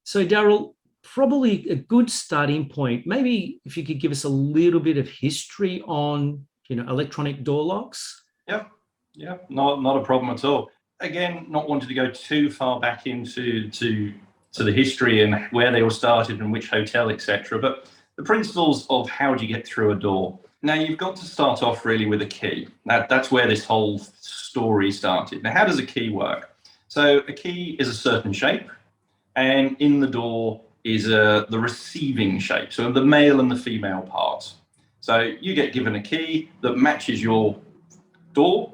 So, Daryl, probably a good starting point. Maybe if you could give us a little bit of history on, electronic door locks. Yeah, yeah, not a problem at all. Again, not wanting to go too far back into to the history and where they all started and which hotel, etc. But the principles of how do you get through a door. Now you've got to start off really with a key. That's where this whole story started. Now, how does a key work? So a key is a certain shape, and in the door is the receiving shape, so the male and the female parts. So you get given a key that matches your door,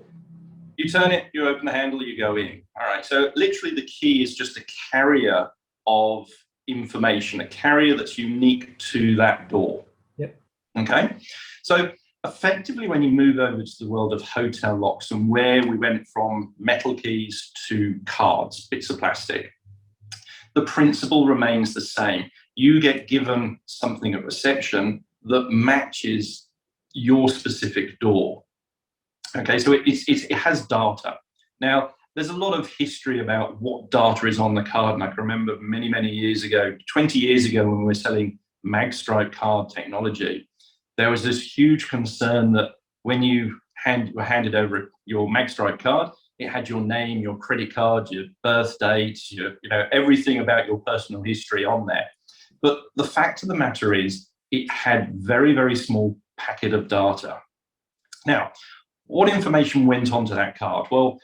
you turn it, you open the handle, you go in. All right, so literally the key is just a carrier of information, a carrier that's unique to that door. Yep. Okay, so effectively when you move over to the world of hotel locks and where we went from metal keys to cards, bits of plastic, the principle remains the same. You get given something at reception that matches your specific door. Okay, so it has data. Now, there's a lot of history about what data is on the card, and I can remember many years ago, 20 years ago, when we were selling magstripe card technology, there was this huge concern that when you were handed over your magstripe card, it had your name, your credit card, your birth date, everything about your personal history on there. But the fact of the matter is, it had very small packet of data. Now, what information went onto that card? Well,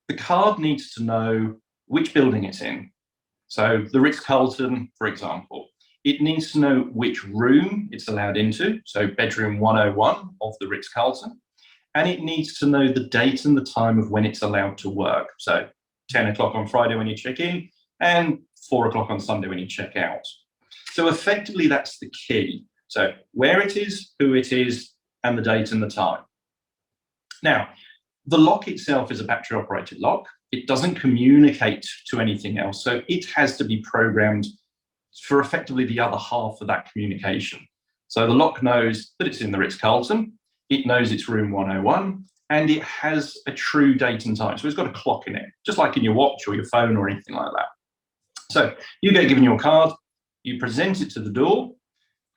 the card needs to know which building it's in. So the Ritz-Carlton, for example, it needs to know which room it's allowed into, so bedroom 101 of the Ritz-Carlton, and it needs to know the date and the time of when it's allowed to work. So 10 o'clock on Friday when you check in, and 4 o'clock on Sunday when you check out. So effectively, that's the key. So where it is, who it is, and the date and the time. Now, the lock itself is a battery-operated lock. It doesn't communicate to anything else, so it has to be programmed for effectively the other half of that communication. So the lock knows that it's in the Ritz-Carlton, it knows it's room 101, and it has a true date and time. So it's got a clock in it, just like in your watch or your phone or anything like that. So you get given your card, you present it to the door,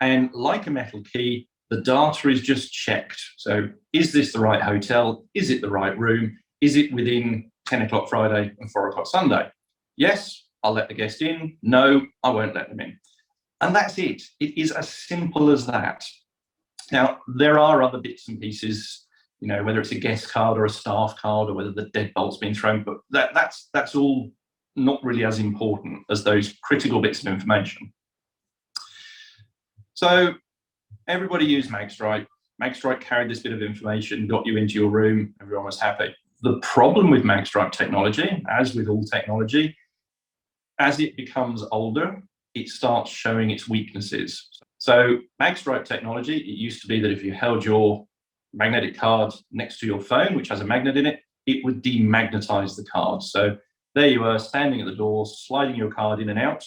and like a metal key, the data is just checked. So is this the right hotel? Is it the right room? Is it within 10 o'clock Friday and 4 o'clock Sunday? Yes, I'll let the guest in. No, I won't let them in. And that's it. It is as simple as that. Now, there are other bits and pieces, whether it's a guest card or a staff card or whether the deadbolt's been thrown, but that's all not really as important as those critical bits of information. So everybody used magstripe. Magstripe carried this bit of information, got you into your room, everyone was happy. The problem with magstripe technology, as with all technology, as it becomes older, it starts showing its weaknesses. So magstripe technology, it used to be that if you held your magnetic card next to your phone, which has a magnet in it, it would demagnetize the card. So there you are, standing at the door, sliding your card in and out,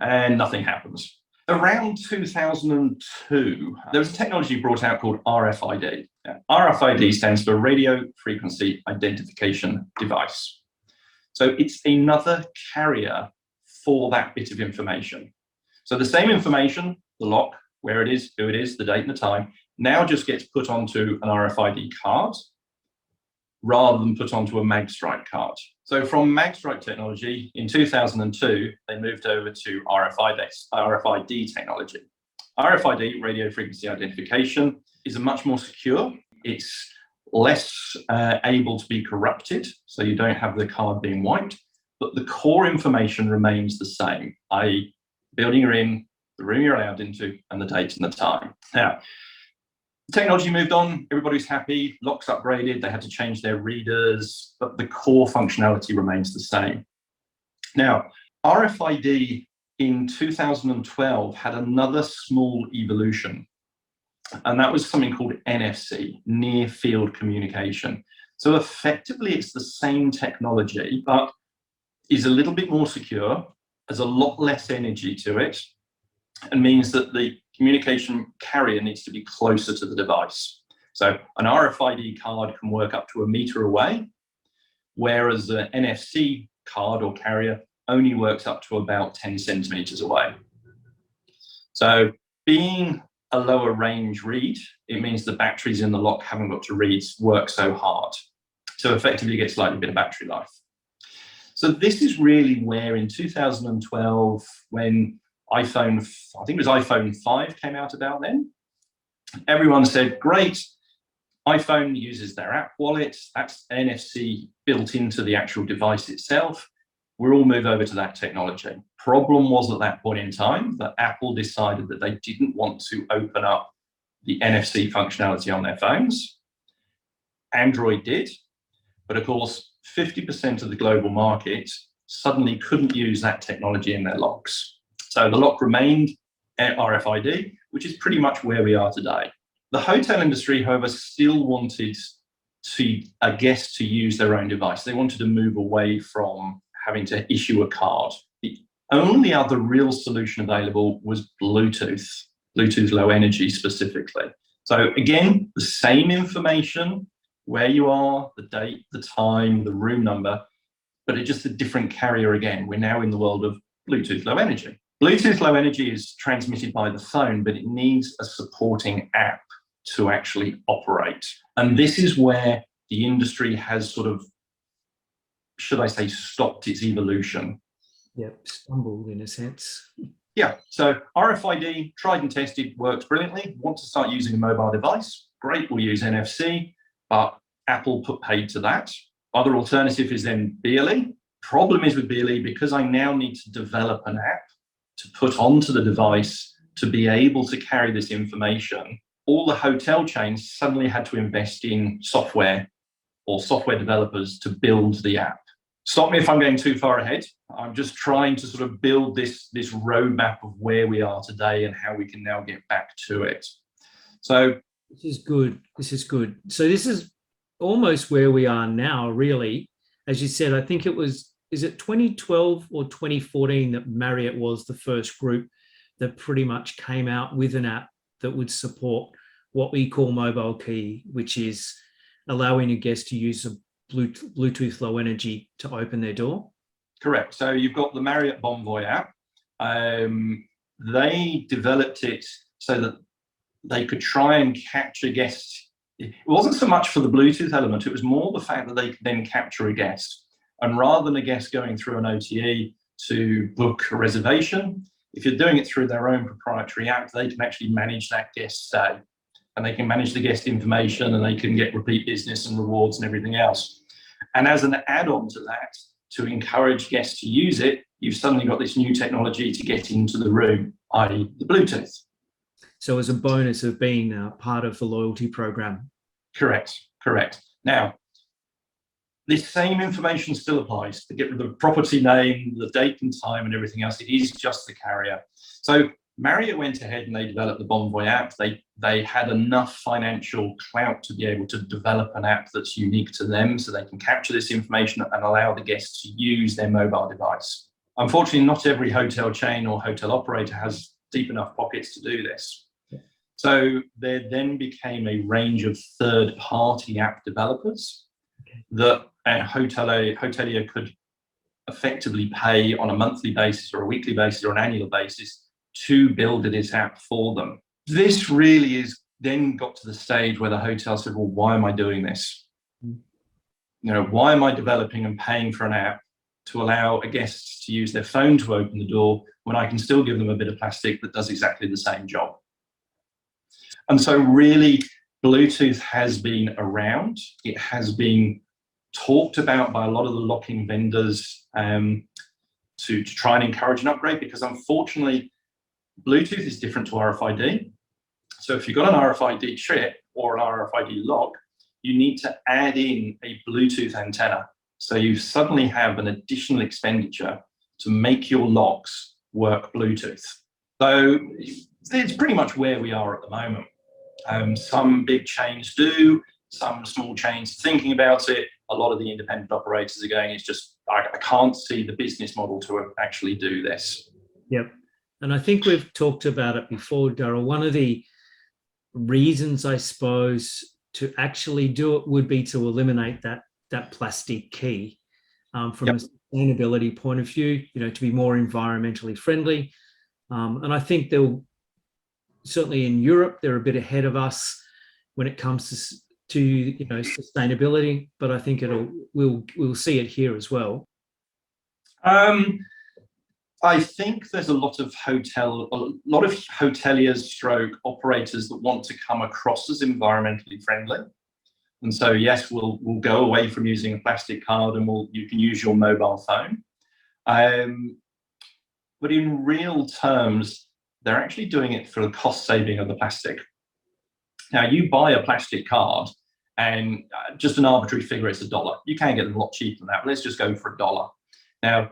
and nothing happens. Around 2002, there was a technology brought out called RFID. Now, RFID stands for Radio Frequency Identification Device. So it's another carrier for that bit of information. So the same information, the lock, where it is, who it is, the date and the time, now just gets put onto an RFID card rather than put onto a magstripe card. So from magstripe technology, in 2002, they moved over to RFID technology. RFID, radio frequency identification, is much more secure. It's less able to be corrupted, so you don't have the card being wiped, but the core information remains the same, i.e. the building you're in, the room you're allowed into, and the date and the time. Now, technology moved on, everybody's happy, locks upgraded, they had to change their readers, but the core functionality remains the same. Now, RFID in 2012 had another small evolution, and that was something called NFC, Near Field Communication. So effectively, it's the same technology, but is a little bit more secure, has a lot less energy to it, and means that the communication carrier needs to be closer to the device. So an RFID card can work up to 1 meter away, whereas an NFC card or carrier only works up to about 10 centimeters away. So being a lower range read, it means the batteries in the lock haven't got to work so hard. So effectively you get slightly bit of battery life. So this is really where in 2012, when iPhone, I think it was iPhone 5 came out about then, everyone said, great, iPhone uses their app wallet, that's NFC built into the actual device itself. We'll all move over to that technology. Problem was at that point in time that Apple decided that they didn't want to open up the NFC functionality on their phones. Android did, but of course, 50% of the global market suddenly couldn't use that technology in their locks. So the lock remained RFID, which is pretty much where we are today. The hotel industry, however, still wanted a guest to use their own device. They wanted to move away from having to issue a card. The only other real solution available was Bluetooth low energy specifically. So again, the same information, where you are, the date, the time, the room number, but it's just a different carrier again. We're now in the world of Bluetooth low energy. Bluetooth low energy is transmitted by the phone, but it needs a supporting app to actually operate. And this is where the industry has sort of, should I say, stopped its evolution. Yep, stumbled in a sense. Yeah, so RFID, tried and tested, works brilliantly. Want to start using a mobile device? Great, we'll use NFC, but Apple put paid to that. Other alternative is then BLE. Problem is with BLE, because I now need to develop an app to put onto the device to be able to carry this information, all the hotel chains suddenly had to invest in software or software developers to build the app. Stop me if I'm going too far ahead. I'm just trying to sort of build this roadmap of where we are today and how we can now get back to it. So this is good. This is good. So this is almost where we are now, really. As you said, I think it was, is it 2012 or 2014 that Marriott was the first group that pretty much came out with an app that would support what we call mobile key, which is allowing a guest to use a Bluetooth low energy to open their door? Correct. So you've got the Marriott Bonvoy app. They developed it so that they could try and capture guests. It wasn't so much for the Bluetooth element, it was more the fact that they could then capture a guest. And rather than a guest going through an OTA to book a reservation, if you're doing it through their own proprietary app, they can actually manage that guest stay. And they can manage the guest information, and they can get repeat business and rewards and everything else. And as an add-on to that, to encourage guests to use it, you've suddenly got this new technology to get into the room, i.e. the Bluetooth. So as a bonus of being part of the loyalty program. Correct. Now, this same information still applies. To get rid of the property name, the date and time and everything else, it is just the carrier. So Marriott went ahead and they developed the Bonvoy app. They had enough financial clout to be able to develop an app that's unique to them so they can capture this information and allow the guests to use their mobile device. Unfortunately, not every hotel chain or hotel operator has deep enough pockets to do this. So there then became a range of third-party app developers that a hotelier could effectively pay on a monthly basis or a weekly basis or an annual basis to build this app for them. This really is then got to the stage where the hotel said, well, why am I doing this? Why am I developing and paying for an app to allow a guest to use their phone to open the door when I can still give them a bit of plastic that does exactly the same job? And so really, Bluetooth has been around. It has been talked about by a lot of the locking vendors to try and encourage an upgrade, because unfortunately, Bluetooth is different to RFID. So if you've got an RFID chip or an RFID lock, you need to add in a Bluetooth antenna. So you suddenly have an additional expenditure to make your locks work Bluetooth. So it's pretty much where we are at the moment. Some big chains do, some small chains thinking about it. A lot of the independent operators are going, it's just, I can't see the business model to actually do this. Yep. And I think we've talked about it before, Daryl. One of the reasons, I suppose, to actually do it would be to eliminate that plastic key from a sustainability point of view, to be more environmentally friendly. And I think they'll certainly in Europe, they're a bit ahead of us when it comes to sustainability, but I think we'll see it here as well. I think there's a lot of hoteliers stroke operators that want to come across as environmentally friendly. And so, yes, we'll go away from using a plastic card and you can use your mobile phone. But in real terms, they're actually doing it for the cost saving of the plastic. Now, you buy a plastic card and just an arbitrary figure, it's $1. You can get them a lot cheaper than that, but let's just go for $1. Now,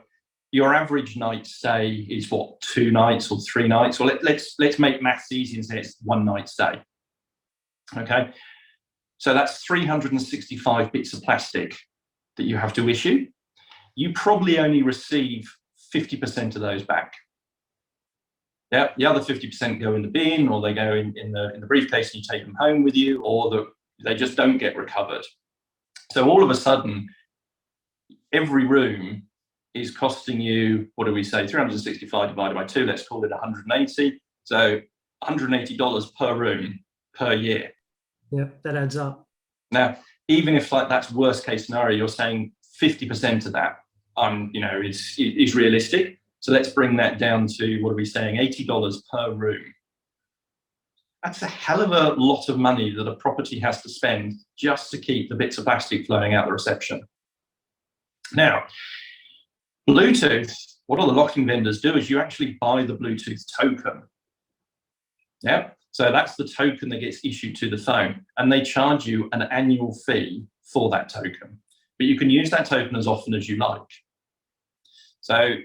your average night stay is what, 2 nights or 3 nights? Well, let's make maths easy and say it's 1 night stay. Okay, so that's 365 bits of plastic that you have to issue. You probably only receive 50% of those back. Yeah, the other 50% go in the bin, or they go in the briefcase and you take them home with you, or they just don't get recovered. So all of a sudden, every room is costing you, what do we say, 365 divided by 2, let's call it 180. So $180 per room per year. Yeah, that adds up. Now, even if that's worst case scenario, you're saying 50% of that is realistic. So let's bring that down to, what are we saying, $80 per room. That's a hell of a lot of money that a property has to spend just to keep the bits of plastic flowing out the reception. Now, Bluetooth, what all the locking vendors do is you actually buy the Bluetooth token. Yeah, so that's the token that gets issued to the phone, and they charge you an annual fee for that token. But you can use that token as often as you like. So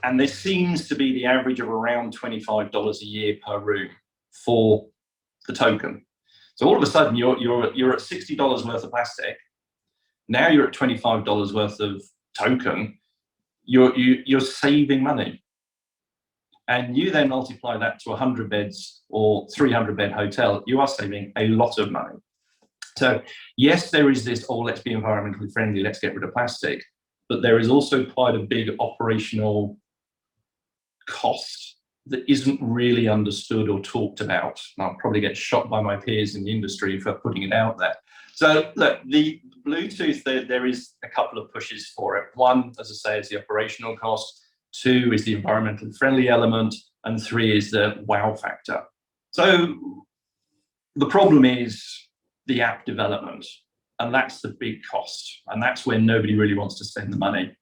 and there seems to be the average of around $25 a year per room for the token. So all of a sudden you're at $60 worth of plastic. Now you're at $25 worth of token. You're saving money. And you then multiply that to 100 beds or 300 bed hotel, you are saving a lot of money. So yes, there is this, let's be environmentally friendly, let's get rid of plastic. But there is also quite a big operational cost that isn't really understood or talked about. And I'll probably get shot by my peers in the industry for putting it out there. So look, the Bluetooth, there is a couple of pushes for it. One, as I say, is the operational cost. 2 is the environmentally friendly element. And 3 is the wow factor. So the problem is the app development. And that's the big cost. And that's where nobody really wants to spend the money.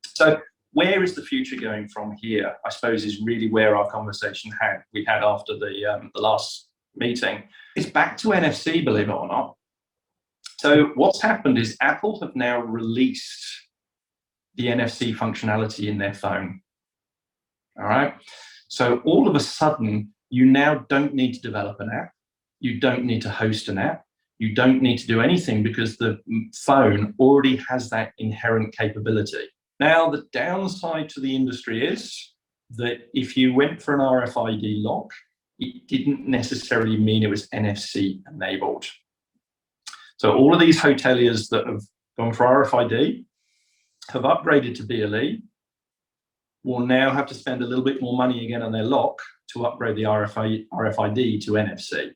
So where is the future going from here, I suppose, is really where our conversation we had after the last meeting. It's back to NFC, believe it or not. So what's happened is Apple have now released the NFC functionality in their phone. All right. So all of a sudden, you now don't need to develop an app. You don't need to host an app. You don't need to do anything because the phone already has that inherent capability. Now, the downside to the industry is that if you went for an RFID lock, it didn't necessarily mean it was NFC enabled. So all of these hoteliers that have gone for RFID have upgraded to BLE, will now have to spend a little bit more money again on their lock to upgrade the RFID to NFC.